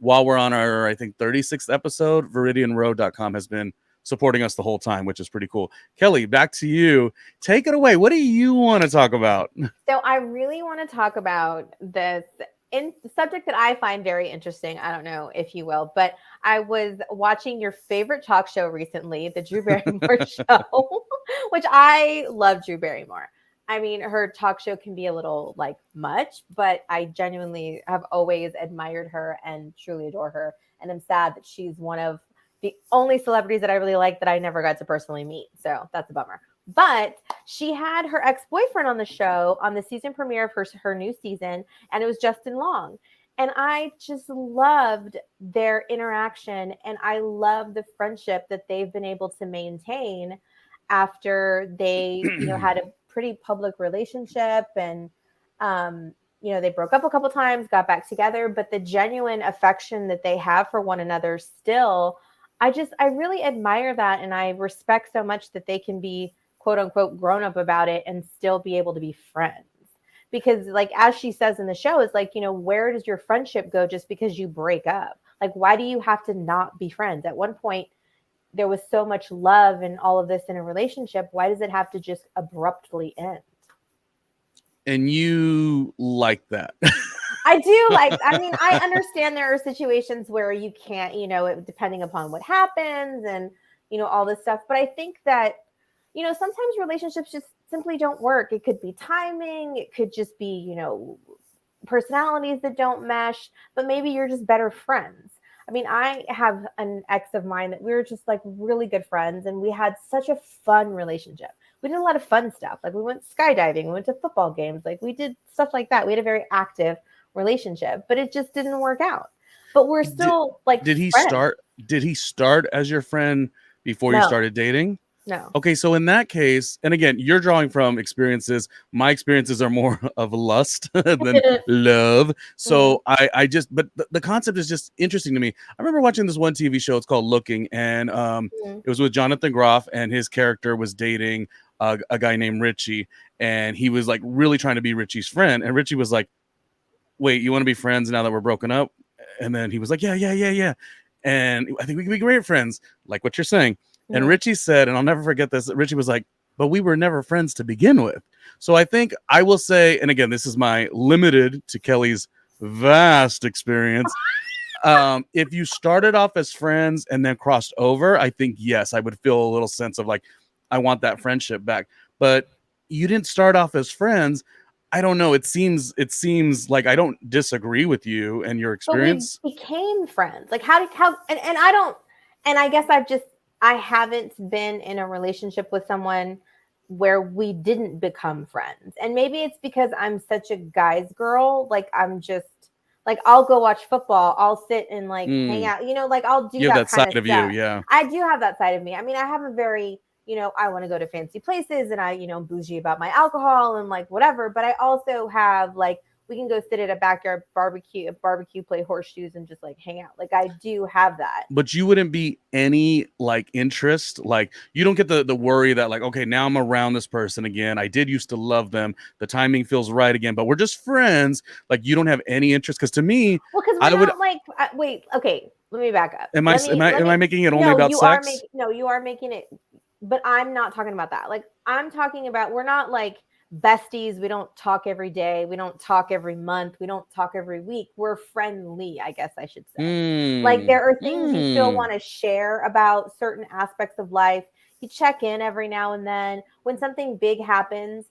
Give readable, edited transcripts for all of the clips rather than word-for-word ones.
while we're on our, I think, 36th episode, ViridianRoad.com has been supporting us the whole time, which is pretty cool. Kellie, back to you. Take it away. What do you want to talk about? So I really want to talk about this subject that I find very interesting. I don't know if you will, but I was watching your favorite talk show recently, the Drew Barrymore show, which I love Drew Barrymore. I mean, her talk show can be a little like much, but I genuinely have always admired her and truly adore her. And I'm sad that she's one of the only celebrities that I really like that I never got to personally meet. So that's a bummer. But she had her ex-boyfriend on the show on the season premiere of her new season, and it was Justin Long. And I just loved their interaction, and I love the friendship that they've been able to maintain after they, had a pretty public relationship, and they broke up a couple times, got back together, but the genuine affection that they have for one another still, I really admire that, and I respect so much that they can be quote unquote grown up about it and still be able to be friends. Because like, as she says in the show, it's like, where does your friendship go just because you break up? Like, why do you have to not be friends? At one point, there was so much love and all of this in a relationship. Why does it have to just abruptly end? And you like that. I do I understand there are situations where you can't, depending upon what happens and, all this stuff. But I think that, sometimes relationships just simply don't work. It could be timing. It could just be, personalities that don't mesh, but maybe you're just better friends. I mean, I have an ex of mine that we were just like really good friends, and we had such a fun relationship. We did a lot of fun stuff. Like we went skydiving, we went to football games, like we did stuff like that. We had a very active relationship, but it just didn't work out. But we're still did he friends. Did he start as your friend before you started dating? No. Okay, so in that case, and again, you're drawing from experiences. My experiences are more of lust than love. So I just, but the concept is just interesting to me. I remember watching this one TV show. It's called Looking, and it was with Jonathan Groff, and his character was dating a guy named Richie, and he was like really trying to be Richie's friend, and Richie was like, "Wait, you want to be friends now that we're broken up?" And then he was like, "Yeah," and I think we can be great friends, like what you're saying. And Richie said, and I'll never forget this, Richie was like, but we were never friends to begin with. So I think I will say, and again, this is my limited to Kellie's vast experience. If you started off as friends and then crossed over, I think, yes, I would feel a little sense of like, I want that friendship back. But you didn't start off as friends. I don't know. It seems like I don't disagree with you and your experience. But we became friends. Like and I don't, and I guess I haven't been in a relationship with someone where we didn't become friends. And maybe it's because I'm such a guy's girl. Like I'm just like, I'll go watch football. I'll sit and like hang out, like I'll do that kind of stuff. Yeah. I do have that side of me. I mean, I have a very, I want to go to fancy places and I, bougie about my alcohol and like whatever. But I also have like, we can go sit at a backyard barbecue, play horseshoes, and just like hang out. Like I do have that. But you wouldn't be any like interest, like you don't get the worry that like, okay, now I'm around this person again. I did used to love them. The timing feels right again, but we're just friends. Like you don't have any interest. Because to me, well, because I would like. Wait, okay, let me back up. Am I making it only about sex? You are making it, but I'm not talking about that. Like I'm talking about, we're not like besties. We don't talk every day. We don't talk every month. We don't talk every week. We're friendly, I guess I should say. Like there are things you still want to share about certain aspects of life. You check in every now and then when something big happens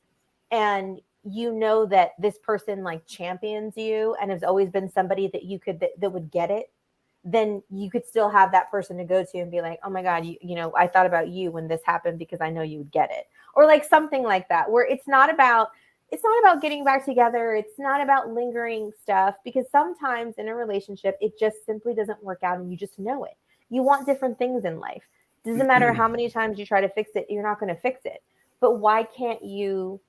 and you know that this person like champions you and has always been somebody that you could, that would get it. Then you could still have that person to go to and be like, oh my God, I thought about you when this happened because I know you would get it. Or like something like that, where it's not about getting back together. It's not about lingering stuff, because sometimes in a relationship, it just simply doesn't work out and you just know it. You want different things in life. It doesn't matter how many times you try to fix it, you're not going to fix it. But why can't you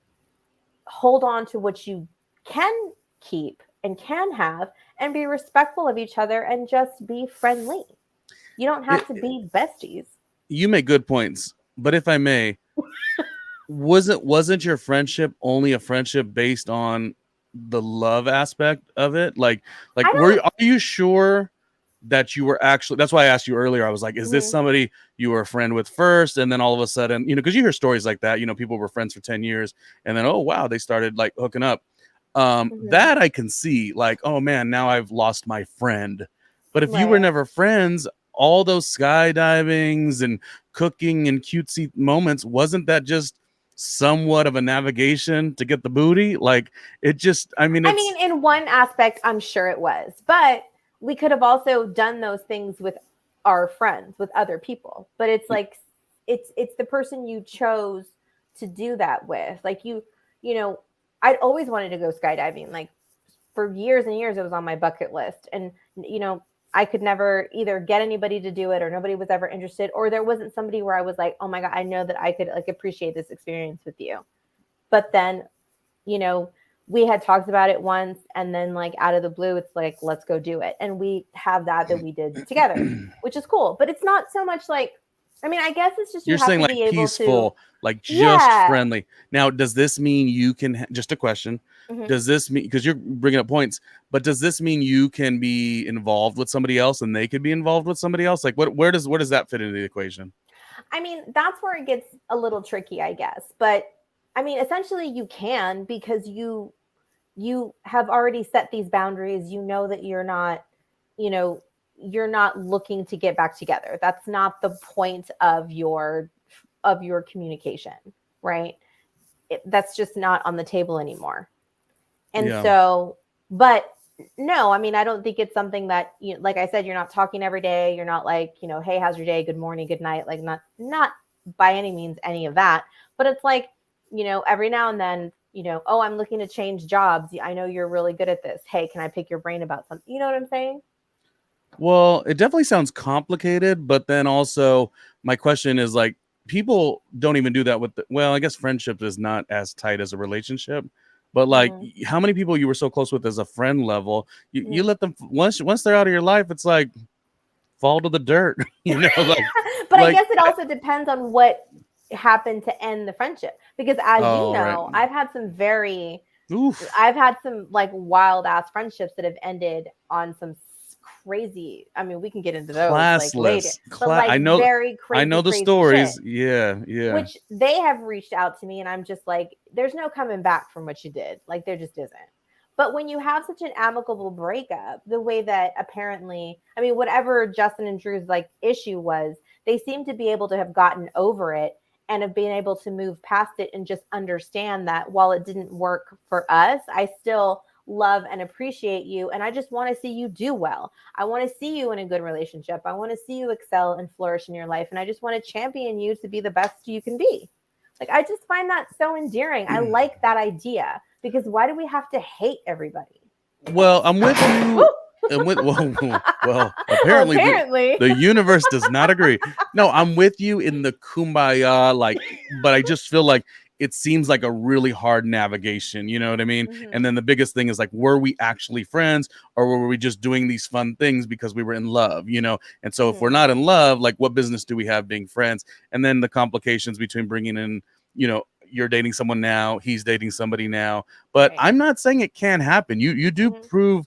hold on to what you can keep and can have and be respectful of each other and just be friendly? You don't have to be besties. You make good points, but if I may, wasn't your friendship only a friendship based on the love aspect of it? Like are you sure that you were actually, that's why I asked you earlier. I was like, is this Mhm. somebody you were a friend with first? And then all of a sudden, because you hear stories like that, people were friends for 10 years and then, oh, wow, they started like hooking up. Mhm. That I can see like, oh man, now I've lost my friend. But if you were Right. never friends, all those skydivings and cooking and cutesy moments, wasn't that just somewhat of a navigation to get the booty? Like it just, I mean, I mean, it's, in one aspect, I'm sure it was, but we could have also done those things with our friends, with other people. But it's like it's the person you chose to do that with. Like you know, I'd always wanted to go skydiving. Like for years and years, it was on my bucket list, and I could never either get anybody to do it, or nobody was ever interested, or there wasn't somebody where I was like, oh my god, I know that I could like appreciate this experience with you. But then you know, we had talked about it once, and then like out of the blue, it's like, let's go do it. And we have that we did together, which is cool. But it's not so much like, I mean, I guess it's just you you're have saying to like be able to, peaceful, like just yeah. friendly. Now, does this mean you can, just a question, Hmm. does this mean, because you're bringing up points, but does this mean you can be involved with somebody else and they could be involved with somebody else? Like where does that fit into the equation? I mean, that's where it gets a little tricky, I guess. But I mean, essentially, you can because you have already set these boundaries. You know that you know, you're not looking to get back together. That's not the point of your communication, right? That's just not on the table anymore. And Yeah. so, but no, I mean, I don't think it's something that like I said, you're not talking every day. You're not like, hey, how's your day? Good morning, good night. Like not by any means any of that. But it's like, every now and then, oh, I'm looking to change jobs. I know you're really good at this. Hey, can I pick your brain about something? You know what I'm saying? Well, it definitely sounds complicated, but then also my question is like, people don't even do that with well, I guess friendship is not as tight as a relationship, but like Mm-hmm. how many people you were so close with as a friend level, you Mm-hmm. let them, once they're out of your life, it's like fall to the dirt, But I like guess it also depends on what happened to end the friendship. Because as you oh right. know, Oof. I've had some like wild ass friendships that have ended on some crazy. I mean, we can get into those like later, Classless. but like very I know crazy, the crazy shit. stories. Yeah, yeah. Which they have reached out to me, and I'm just like, there's no coming back from what you did. Like, there just isn't. But when you have such an amicable breakup, the way that apparently, I mean, whatever Justin and Drew's like issue was, they seem to be able to have gotten over it and have been able to move past it and just understand that while it didn't work for us, I still love and appreciate you. And I just want to see you do well. I want to see you in a good relationship. I want to see you excel and flourish in your life. And I just want to champion you to be the best you can be. Like, I just find that so endearing. I like that idea because why do we have to hate everybody? Well, I'm with Woo! you. I'm with well, Well, apparently apparently. the universe does not agree. No, I'm with you in the kumbaya, like, but I just feel like it seems like a really hard navigation. You know what I mean? And Hmm. then the biggest thing is like, were we actually friends, or were we just doing these fun things because we were in love? And so if we're Hmm. not in love, like, what business do we have being friends? And then the complications between bringing in, you're dating someone now, he's dating somebody now. But Right. I'm not saying it can't happen. You do Hmm. prove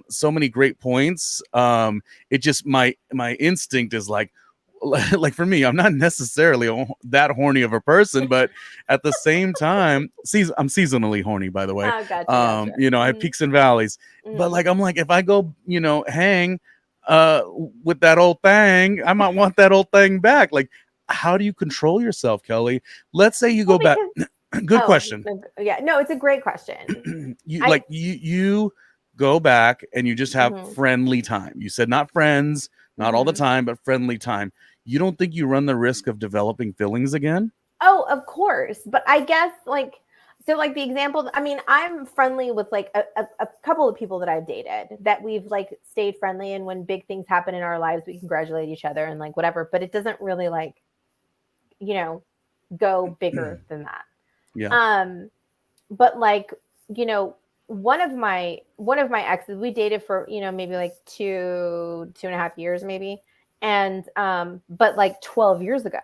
so many great points. It just, my instinct is like like for me, I'm not necessarily that horny of a person, but at the same time, I'm seasonally horny, by the way. Oh, gotcha, gotcha. I have Hmm. peaks and valleys, but Hmm. like I'm like, if I go, hang with that old thing, I might want that old thing back. Like, how do you control yourself, Kelly? Let's say you Well, go back. because Good oh question. yeah, no, it's a great question. you I like you go back and you just have hmm friendly time. You said not friends, not all the hmm time, but friendly time. You don't think you run the risk of developing feelings again? Oh, of course. But I guess like so like the example, I mean, I'm friendly with like a couple of people that I've dated that we've like stayed friendly, and when big things happen in our lives, we congratulate each other and like whatever, but it doesn't really like, you know, go bigger than that. Yeah. Um but like, you know, one of my exes, we dated for, maybe like 2.5 years maybe. And but like 12 years ago.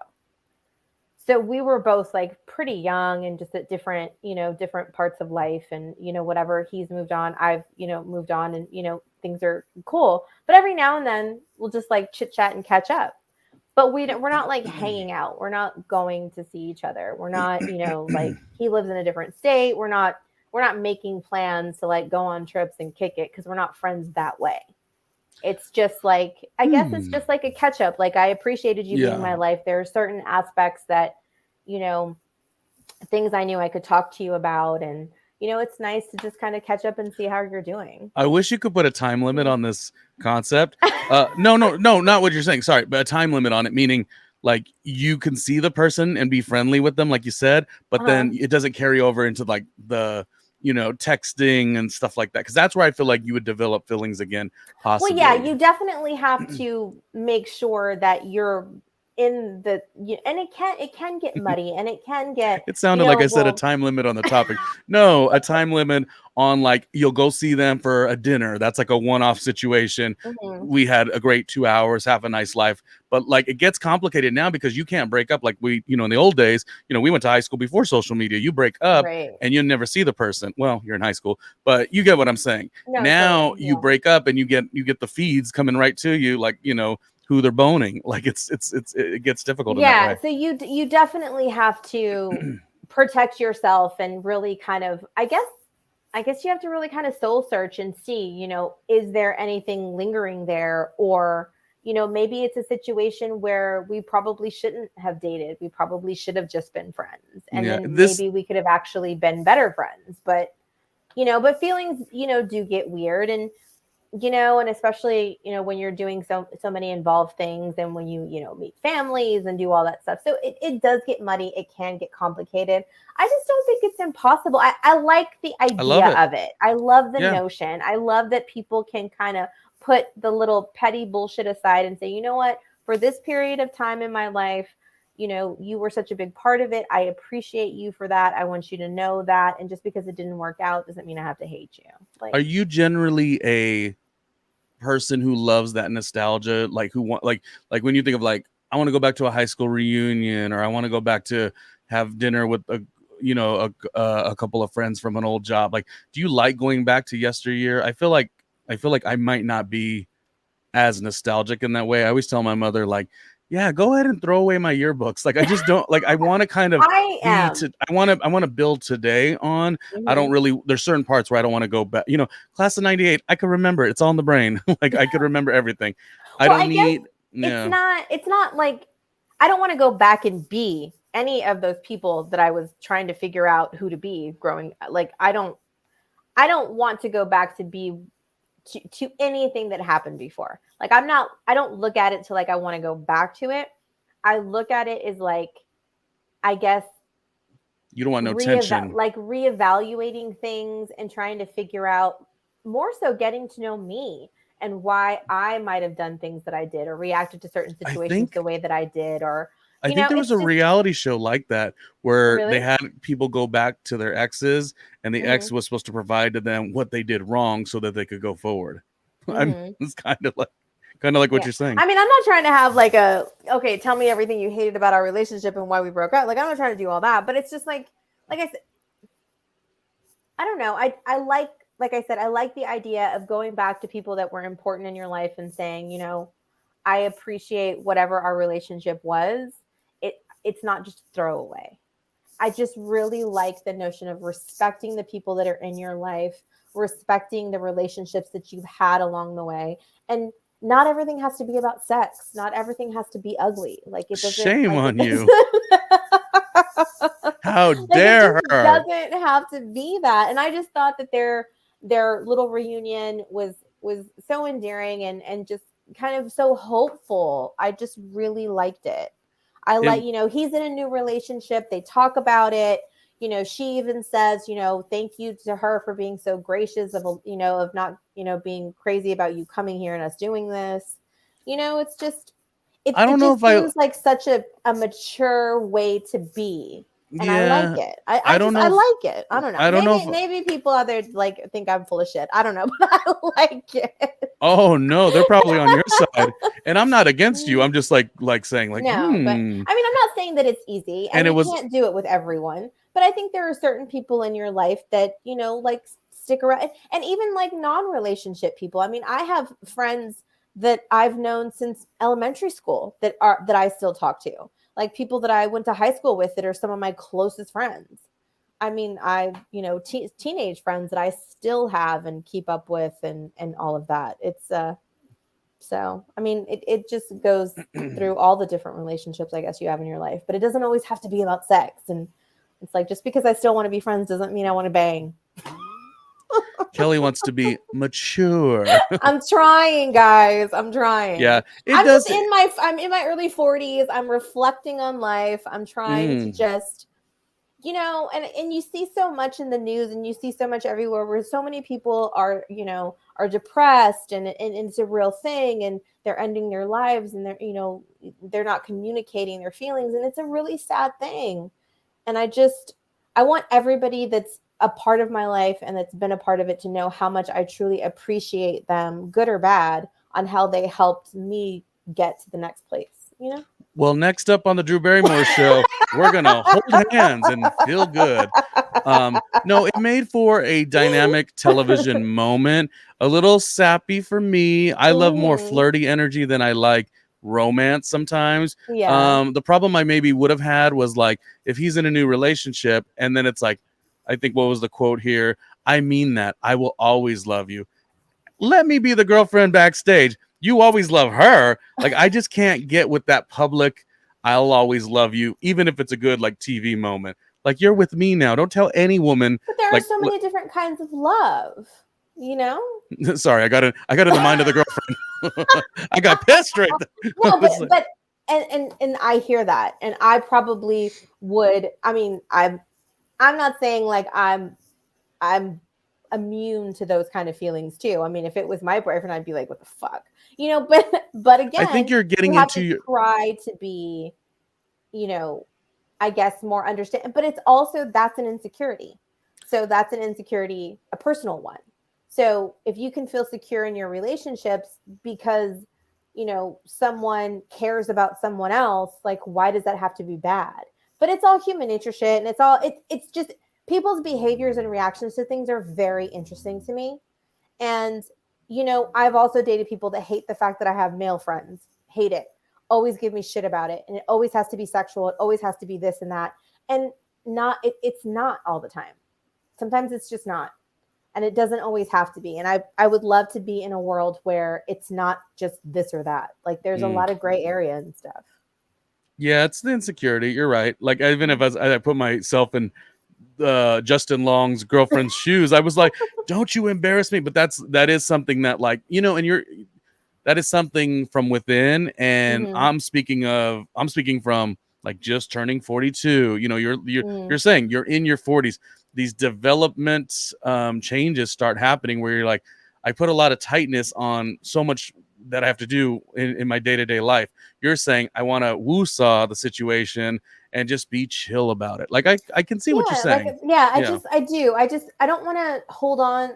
So we were both like pretty young and just at different parts of life, and whatever. He's moved on, I've moved on, and things are cool. But every now and then we'll just like chit chat and catch up. But we're not like hanging out. We're not going to see each other. We're not, like he lives in a different state. We're not making plans to like go on trips and kick it because we're not friends that way. It's just like, I guess it's just like a catch up. Like I appreciated you being in my life. There are certain aspects that, you know, things I knew I could talk to you about, and it's nice to just kind of catch up and see how you're doing. I wish you could put a time limit on this concept. No, not what you're saying. Sorry, but a time limit on it, meaning like you can see the person and be friendly with them, like you said, but then it doesn't carry over into like the texting and stuff like that. Because that's where I feel like you would develop feelings again, possibly. Well, yeah, you definitely have to make sure that you're in the and it can get muddy and it can get it sounded like I said a time limit on the topic. No, a time limit on like you'll go see them for a dinner. That's like a one-off situation. We had a great 2 hours, have a nice life. But like it gets complicated now because you can't break up like we, in the old days, we went to high school before social media. You break up and you never see the person. Well, you're in high school, but you get what I'm saying. No, now totally, you break up and you get the feeds coming right to you, like, who they're boning. Like it gets difficult. Yeah. So you definitely have to protect yourself and really kind of, I guess you have to really kind of soul search and see, is there anything lingering there? Or, maybe it's a situation where we probably shouldn't have dated. We probably should have just been friends. And then maybe we could have actually been better friends. But, but feelings, do get weird. And, and especially, when you're doing so many involved things and when you, meet families and do all that stuff. So it does get muddy. It can get complicated. I just don't think it's impossible. I like the idea of it. I love the notion. I love that people can kind of put the little petty bullshit aside and say, you know what, for this period of time in my life, you were such a big part of it. I appreciate you for that. I want you to know that. And just because it didn't work out doesn't mean I have to hate you. Like, are you generally a person who loves that nostalgia? Like who want like when you think of like, I want to go back to a high school reunion, or I want to go back to have dinner with a couple of friends from an old job. Like, do you like going back to yesteryear? I feel like I might not be as nostalgic in that way. I always tell my mother, like, yeah, go ahead and throw away my yearbooks. Like, I just don't like, I want to kind of, I want to build today on, I don't really, there's certain parts where I don't want to go back, class of 98, I can remember it. It's on the brain. Like I could remember everything. It's not like, I don't want to go back and be any of those people that I was trying to figure out who to be growing. Like, I don't want to go back to be to anything that happened before. Like I don't look at it to like I want to go back to it. I look at it as like, I guess you don't want no tension. Like reevaluating things and trying to figure out, more so getting to know me and why I might have done things that I did or reacted to certain situations the way that I did. Or I think there was a reality show like that where they had people go back to their exes and the ex was supposed to provide to them what they did wrong so that they could go forward. It's kind of like what you're saying. I mean, I'm not trying to have like okay, tell me everything you hated about our relationship and why we broke up. Like, I'm not trying to do all that, but it's just like I said, I don't know. I like I said, I like the idea of going back to people that were important in your life and saying, I appreciate whatever our relationship was. It's not just throwaway. I just really like the notion of respecting the people that are in your life, respecting the relationships that you've had along the way. And not everything has to be about sex. Not everything has to be ugly. Like, it doesn't. Shame on you. How dare her? It doesn't have to be that. And I just thought that their little reunion was so endearing and just kind of so hopeful. I just really liked it. He's in a new relationship. They talk about it. She even says, thank you to her for being so gracious of not, being crazy about you coming here and us doing this. It's just, it seems like such a mature way to be. And I like it. I like it. I don't know. I don't know. Maybe people out there like think I'm full of shit. I don't know, but I like it. Oh no, they're probably on your side, and I'm not against you. I'm just like saying like, no. But I mean, I'm not saying that it's easy, and you can't do it with everyone. But I think there are certain people in your life that like stick around. And even like non-relationship people. I mean, I have friends that I've known since elementary school that I still talk to. Like people that I went to high school with that are some of my closest friends. I mean, teenage friends that I still have and keep up with and all of that. It's so I mean it just goes through all the different relationships I guess you have in your life, but it doesn't always have to be about sex. And it's like just because I still want to be friends doesn't mean I want to bang. Kellie wants to be mature. I'm trying, guys. I'm trying. Yeah, it I'm does. just I'm in my early 40s. I'm reflecting on life. I'm trying to just and you see so much in the news and you see so much everywhere where so many people are are depressed and it's a real thing and they're ending their lives and they're not communicating their feelings and it's a really sad thing. And I want everybody that's a part of my life and that's been a part of it to know how much I truly appreciate them, good or bad, on how they helped me get to the next place. Well, next up on the Drew Barrymore show, we're gonna hold hands and feel good. No, it made for a dynamic television moment. A little sappy for me. I love more flirty energy than I like romance sometimes. Yeah. The problem I maybe would have had was like if he's in a new relationship and then it's like, I think what was the quote here? I mean that. I will always love you. Let me be the girlfriend backstage. You always love her. Like, I just can't get with that public, I'll always love you, even if it's a good like TV moment. Like, you're with me now. Don't tell any woman. But there are Like, so many different kinds of love, sorry, I got in the mind of the girlfriend. I got pissed right there. No, but and I hear that, and I probably would. I mean, I'm not saying like I'm immune to those kind of feelings too. I mean, if it was my boyfriend, I'd be like, what the fuck, but again, I think you're getting you have into to your. try to be, I guess more understand, but it's also that's an insecurity. So that's an insecurity, a personal one. So if you can feel secure in your relationships because someone cares about someone else, like why does that have to be bad? But it's all human nature shit, and it's just people's behaviors and reactions to things are very interesting to me. And I've also dated people that hate the fact that I have male friends. Hate it. Always give me shit about it. And it always has to be sexual. It always has to be this and that. And it's not all the time. Sometimes it's just not. And it doesn't always have to be. And I would love to be in a world where it's not just this or that. Like there's a lot of gray area and stuff. Yeah, it's the insecurity. You're right. Like even if I put myself in Justin Long's girlfriend's shoes, I was like, don't you embarrass me. But that is something that like, and that is something from within. And I'm speaking from like just turning 42. You're saying you're in your 40s. These development changes start happening where you're like, I put a lot of tightness on so much that I have to do in my day-to-day life. You're saying I want to woo-saw the situation and just be chill about it. Like I can see what you're saying. I do. I don't want to hold on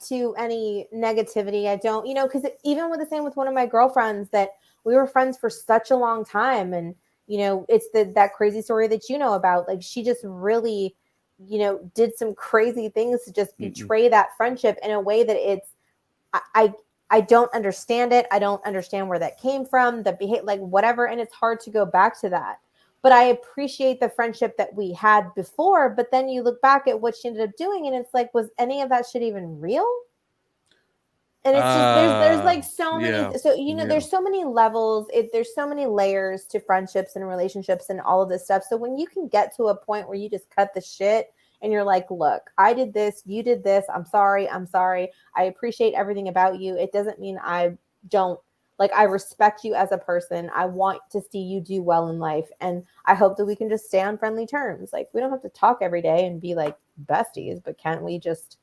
to any negativity. I don't, because even with the same with one of my girlfriends that we were friends for such a long time. And, it's that crazy story that about, like, she just really, did some crazy things to just betray that friendship in a way that I don't understand it. I don't understand where that came from, the behavior, like whatever. And it's hard to go back to that. But I appreciate the friendship that we had before. But then you look back at what she ended up doing, and it's like, was any of that shit even real? And it's just there's like so many. So there's so many levels. There's so many layers to friendships and relationships and all of this stuff. So when you can get to a point where you just cut the shit and you're like, look, I did this, you did this. I'm sorry. I appreciate everything about you. It doesn't mean I don't. Like, I respect you as a person. I want to see you do well in life. And I hope that we can just stay on friendly terms. Like, we don't have to talk every day and be like besties, but can't we just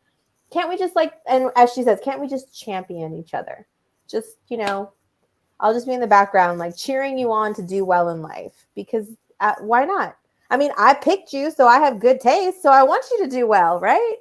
like, and as she says, can't we just champion each other? Just, I'll just be in the background, like cheering you on to do well in life, because why not? I mean, I picked you, so I have good taste. So I want you to do well, right?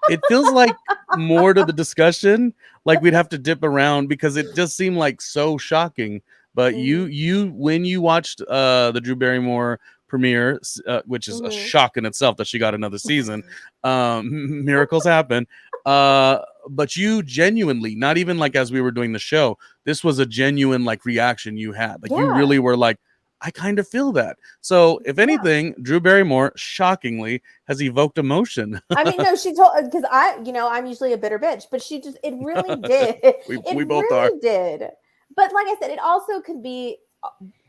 It feels like more to the discussion, like we'd have to dip around because it just seemed like so shocking. But you when you watched the Drew Barrymore premiere, which is a Mhm. shock in itself that she got another season. Miracles happen. But you genuinely, not even like as we were doing the show, this was a genuine like reaction you had. Like you Yeah. really were like, I kind of feel that. So if Yeah. anything, Drew Barrymore shockingly has evoked emotion. I mean, no, she told, because I'm usually a bitter bitch, but it really did. It we both are. really did. But like I said, it also could be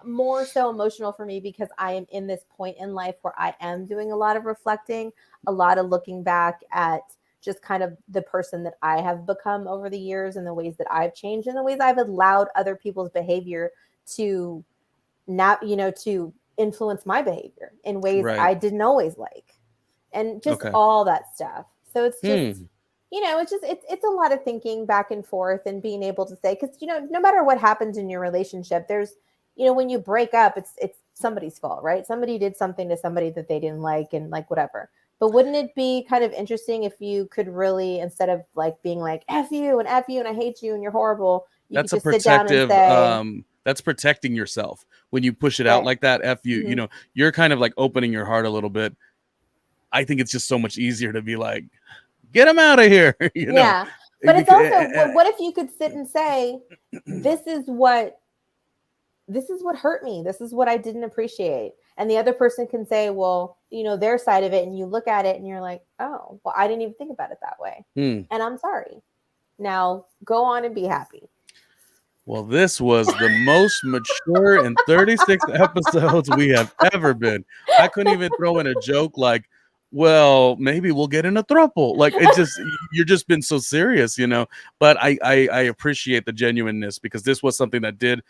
more so emotional for me because I am in this point in life where I am doing a lot of reflecting, a lot of looking back at just kind of the person that I have become over the years and the ways that I've changed and the ways I've allowed other people's behavior to to influence my behavior in ways Right. I didn't always like. And just Okay. all that stuff. So it's just Hmm. it's a lot of thinking back and forth and being able to say, because no matter what happens in your relationship, there's when you break up, it's somebody's fault, right? Somebody did something to somebody that they didn't like, and like whatever. But wouldn't it be kind of interesting if you could really, instead of like being like F you and I hate you and you're horrible, you could That's a just sit down and protective say, that's protecting yourself when you push it out right. like that. F you, Mhm. you're kind of like opening your heart a little bit. I think it's just so much easier to be like, get him out of here. Yeah. But it's also, what if you could sit and say, this is what hurt me. This is what I didn't appreciate. And the other person can say, well, their side of it. And you look at it and you're like, oh, well, I didn't even think about it that way. And I'm sorry. Now go on and be happy. Well, this was the most mature in 36 episodes we have ever been. I couldn't even throw in a joke like, well, maybe we'll get in a throuple. Like you're just been so serious, But I appreciate the genuineness because this was something that did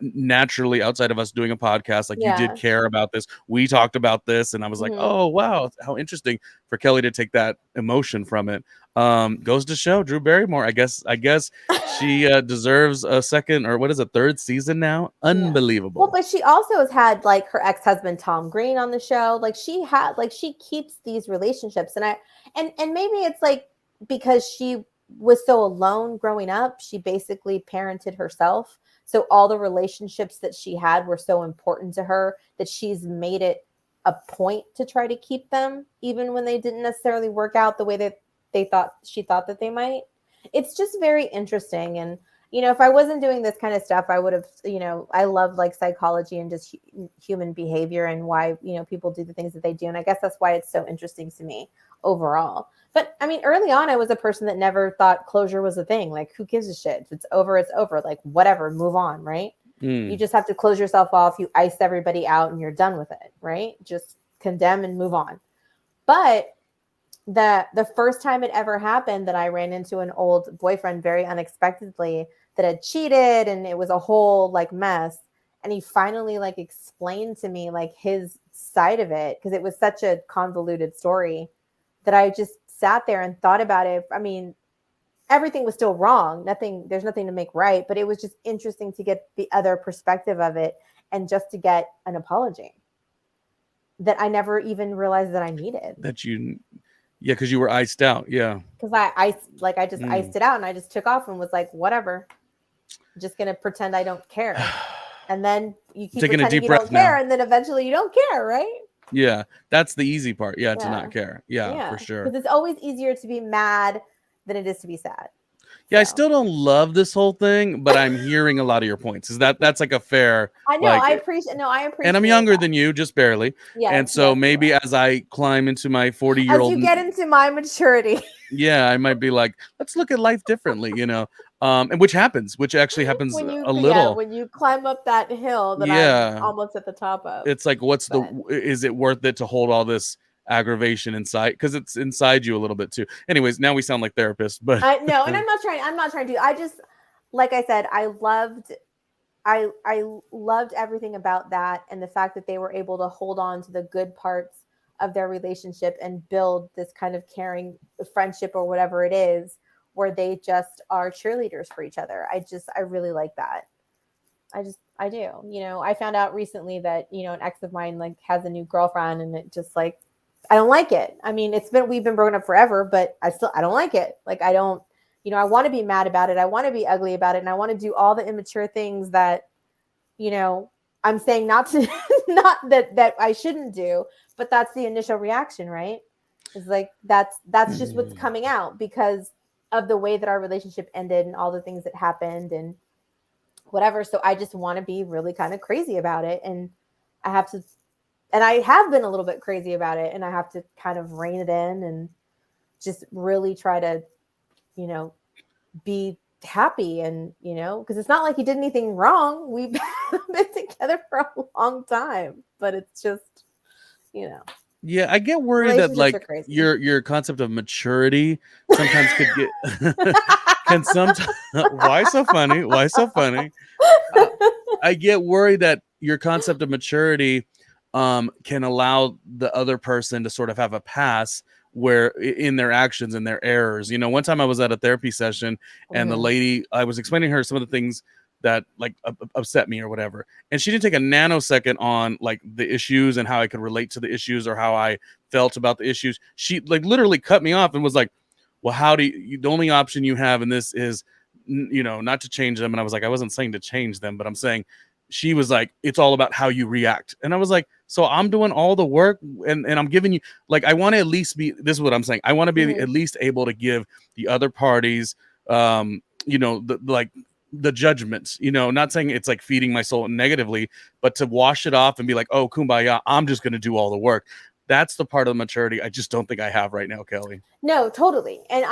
naturally outside of us doing a podcast. Like you did Yeah. care about this. We talked about this, and I was like, oh wow, how interesting for Kellie to take that emotion from it. Goes to show Drew Barrymore. I guess she deserves a second, or what is it, third season now? Yeah. Well, Unbelievable. but she also has had like her ex-husband Tom Green on the show. Like she keeps these relationships, and maybe it's like because she was so alone growing up, she basically parented herself. So all the relationships that she had were so important to her that she's made it a point to try to keep them, even when they didn't necessarily work out the way that she thought that they might. It's just very interesting. And if I wasn't doing this kind of stuff, I would have, I love like psychology and just human behavior and why, people do the things that they do. And I guess that's why it's so interesting to me overall. But I mean, early on, I was a person that never thought closure was a thing. Like, who gives a shit? If it's over, it's over. Like, whatever, move on, right? You just have to close yourself off. You ice everybody out and you're done with it, right? Just condemn and move on. But the first time it ever happened that I ran into an old boyfriend very unexpectedly that had cheated, and it was a whole like mess. And he finally like explained to me like his side of it, because it was such a convoluted story that I just sat there and thought about it. I mean, everything was still wrong. There's nothing to make right, but it was just interesting to get the other perspective of it and just to get an apology that I never even realized that I needed. Yeah, because you were iced out. Yeah. Because I just iced it out and I just took off and was like, whatever. I'm just gonna pretend I don't care. And then you keep Taking pretending you don't care, and then eventually you don't care, right? Yeah, that's the easy part. Yeah, to not care. Yeah, for sure. Because it's always easier to be mad than it is to be sad. Yeah, I still don't love this whole thing, but I'm hearing a lot of your points. That's like a fair. I know. Like, I appreciate. No, I appreciate. and I'm younger than you, just barely. Yes. And so maybe as I climb into my 40-year-old, as you get into my maturity, yeah, I might be like, let's look at life differently, and which actually happens a little. when you climb up that hill that I'm almost at the top of. It's like, is it worth it to hold all this aggravation inside, because it's inside you a little bit too. Anyways, now we sound like therapists, but no, and I'm not trying to. I just, like I said, I loved everything about that, and the fact that they were able to hold on to the good parts of their relationship and build this kind of caring friendship or whatever it is, where they just are cheerleaders for each other. I really like that. I do. I found out recently that, an ex of mine like has a new girlfriend, and it just like, I don't like it. I mean, we've been broken up forever, but I don't like it. Like, I don't, I want to be mad about it. I want to be ugly about it. And I want to do all the immature things that, I'm saying not to not that I shouldn't do, but that's the initial reaction, right? It's like that's just what's coming out because of the way that our relationship ended and all the things that happened and whatever. So I just want to be really kind of crazy about it, and I have to, and I have been a little bit crazy about it, and I have to kind of rein it in and just really try to, you know, be happy. And because it's not like he did anything wrong. We've been together for a long time, but it's just, Yeah, I get worried that relationships are like crazy. your concept of maturity sometimes could get can sometimes why so funny? Why so funny? I get worried that your concept of maturity can allow the other person to sort of have a pass where in their actions and their errors. One time I was at a therapy session and the lady, I was explaining her some of the things that like upset me or whatever, and she didn't take a nanosecond on like the issues and how I could relate to the issues or how I felt about the issues. She like literally cut me off and was like, well, how do you, the only option you have in this is not to change them. And I was like, I wasn't saying to change them, but I'm saying, she was like, it's all about how you react. And I was like, so I'm doing all the work and I'm giving you, like, I want to at least be, this is what I'm saying, I want to be at least able to give the other parties the judgments, not saying it's like feeding my soul negatively, but to wash it off and be like, oh, kumbaya, I'm just going to do all the work. That's the part of the maturity I just don't think I have right now, Kelly. No, totally. And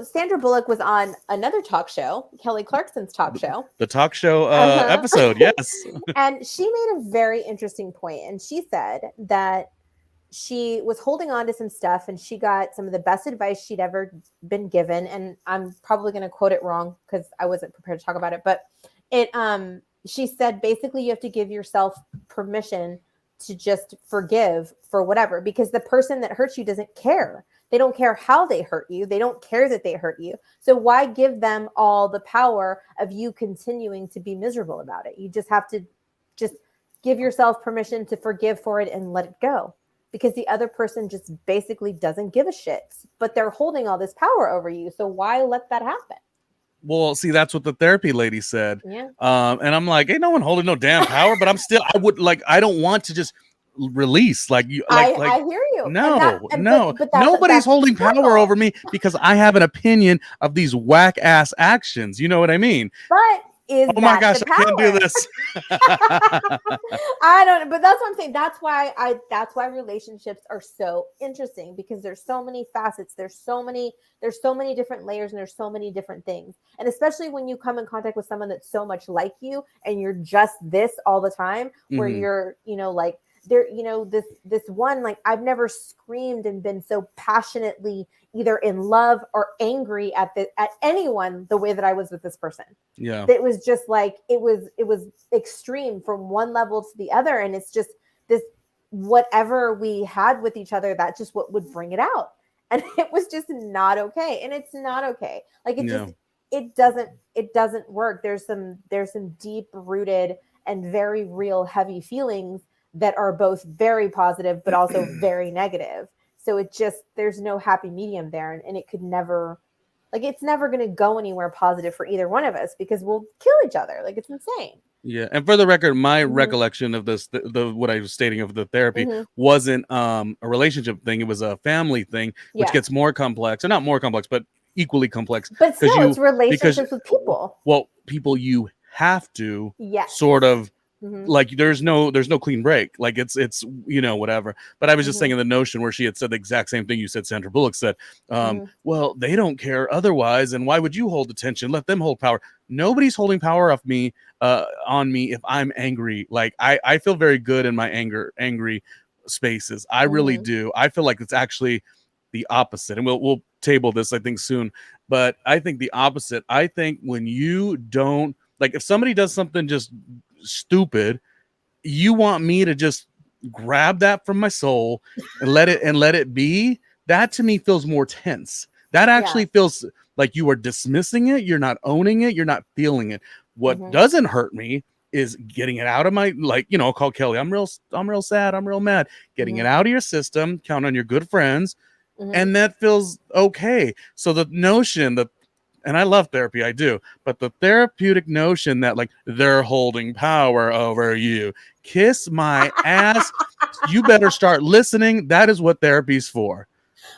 Sandra Bullock was on another talk show, Kelly Clarkson's talk show. The talk show episode, yes. And she made a very interesting point. And she said that she was holding on to some stuff and she got some of the best advice she'd ever been given. And I'm probably going to quote it wrong because I wasn't prepared to talk about it. But she said, basically, you have to give yourself permission to just forgive for whatever, because the person that hurts you doesn't care. They don't care how they hurt you. They don't care that they hurt you. So why give them all the power of you continuing to be miserable about it? You just have to just give yourself permission to forgive for it and let it go, because the other person just basically doesn't give a shit, but they're holding all this power over you. So why let that happen? Well, see, that's what the therapy lady said. Yeah. And I'm like, ain't no one holding no damn power, but I don't want to just release like you. I hear you. No, but nobody's holding power over me because I have an opinion of these whack ass actions. You know what I mean? But oh my gosh, I can't do this. I don't know, but that's what I'm saying. That's why relationships are so interesting, because there's so many facets. There's so many different layers, and there's so many different things. And especially when you come in contact with someone that's so much like you and you're just this all the time, where you're, like there, this one, like I've never screamed and been so passionately either in love or angry at anyone the way that I was with this person. Yeah. It was just like, it was extreme from one level to the other. And it's just this, whatever we had with each other, that's just what would bring it out. And it was just not okay. And it's not okay. Like it doesn't work. There's some deep rooted and very real heavy feelings that are both very positive, but also very negative. So there's no happy medium there. And it could never, like, it's never going to go anywhere positive for either one of us, because we'll kill each other. Like, it's insane. Yeah. And for the record, my recollection of this, what I was stating of the therapy wasn't a relationship thing. It was a family thing, which gets more complex, or not more complex, but equally complex. But still, it's relationships with people. Well, people you have to sort of, like there's no clean break, like it's whatever. But I was just thinking the notion where she had said the exact same thing you said Sandra Bullock said, well, they don't care otherwise, and why would you hold attention? Let them hold power. Nobody's holding power off me on me if I'm angry. Like I feel very good in my angry spaces. I really do. I feel like it's actually the opposite, and we'll table this I think soon, but I think the opposite. I think when you don't, like, if somebody does something just stupid, you want me to just grab that from my soul and let it be. That to me feels more tense. That actually feels like you are dismissing it. You're not owning it. You're not feeling it. What doesn't hurt me is getting it out of my, like, I'll call Kelly. I'm real sad. I'm real mad. Getting it out of your system. Count on your good friends. And that feels okay. So the notion that, and I love therapy, I do, but the therapeutic notion that like they're holding power over you, kiss my ass. You better start listening. That is what therapy's for.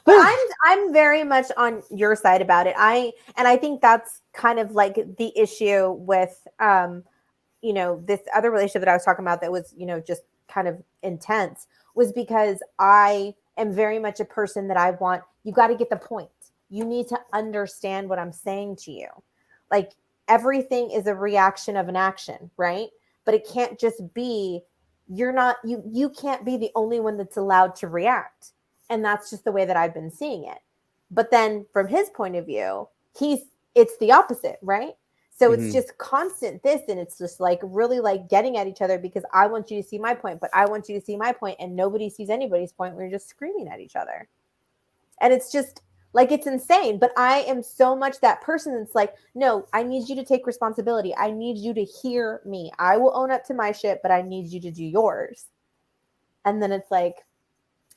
But Whew. I'm very much on your side about it. I think that's kind of like the issue with this other relationship that I was talking about that was, just kind of intense, was because I am very much a person that I want, you got to get the point. You need to understand what I'm saying to you. Like, everything is a reaction of an action, right? But it can't just be, you can't be the only one that's allowed to react. And that's just the way that I've been seeing it. But then from his point of view, it's the opposite, right? So it's just constant this, and it's just like really like getting at each other because I want you to see my point, but I want you to see my point, and nobody sees anybody's point. We're just screaming at each other. And it's just like, it's insane. But I am so much that person that's like, no, I need you to take responsibility. I need you to hear me. I will own up to my shit, but I need you to do yours. And then it's like,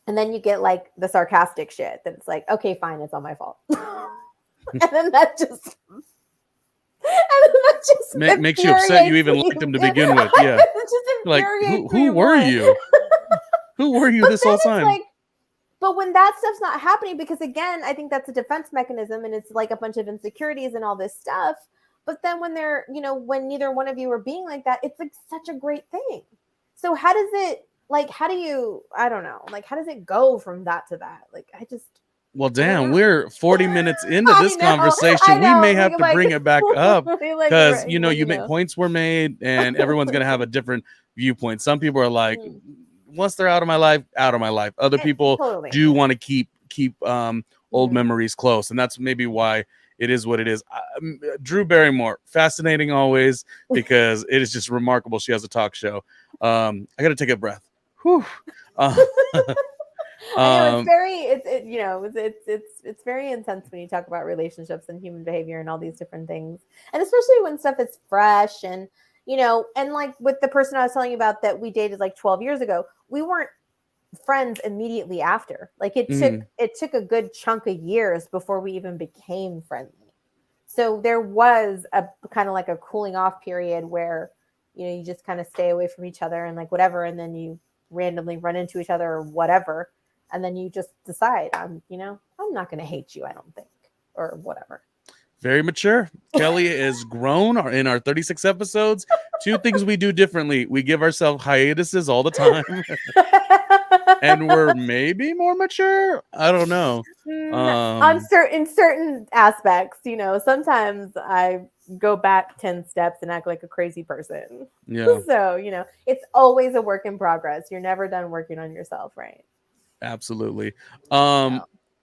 and then you get like the sarcastic shit that it's like, okay, fine, it's all my fault. And then that just makes you upset you even liked him to begin with. Yeah. Like, who were you? Who were you this whole time? Like, but when that stuff's not happening, because again, I think that's a defense mechanism, and it's like a bunch of insecurities and all this stuff. But then when they're, when neither one of you are being like that, it's like such a great thing. So how does it, like, how do you, I don't know, like, how does it go from that to that? Like, I just. Well, damn, we're 40 minutes into this conversation. We may have to bring it back up because, points were made and everyone's going to have a different viewpoint. Some people are like, once they're out of my life, out of my life. Other people do want to keep old memories close. And that's maybe why it is what it is. Drew BarryMore, fascinating always, because it is just remarkable. She has a talk show. I got to take a breath. Whew. I know it's very intense when you talk about relationships and human behavior and all these different things, and especially when stuff is fresh and and like with the person I was telling you about that we dated like 12 years ago, we weren't friends immediately after. Like it took a good chunk of years before we even became friendly. So there was a kind of like a cooling off period where you just kind of stay away from each other and like whatever, and then you randomly run into each other or whatever. And then you just decide, I'm not going to hate you, I don't think, or whatever. Very mature. Kellie is grown in our 36 episodes. 2 things we do differently. We give ourselves hiatuses all the time. And we're maybe more mature. I don't know. In certain aspects, sometimes I go back 10 steps and act like a crazy person. Yeah. So, it's always a work in progress. You're never done working on yourself, right? Absolutely.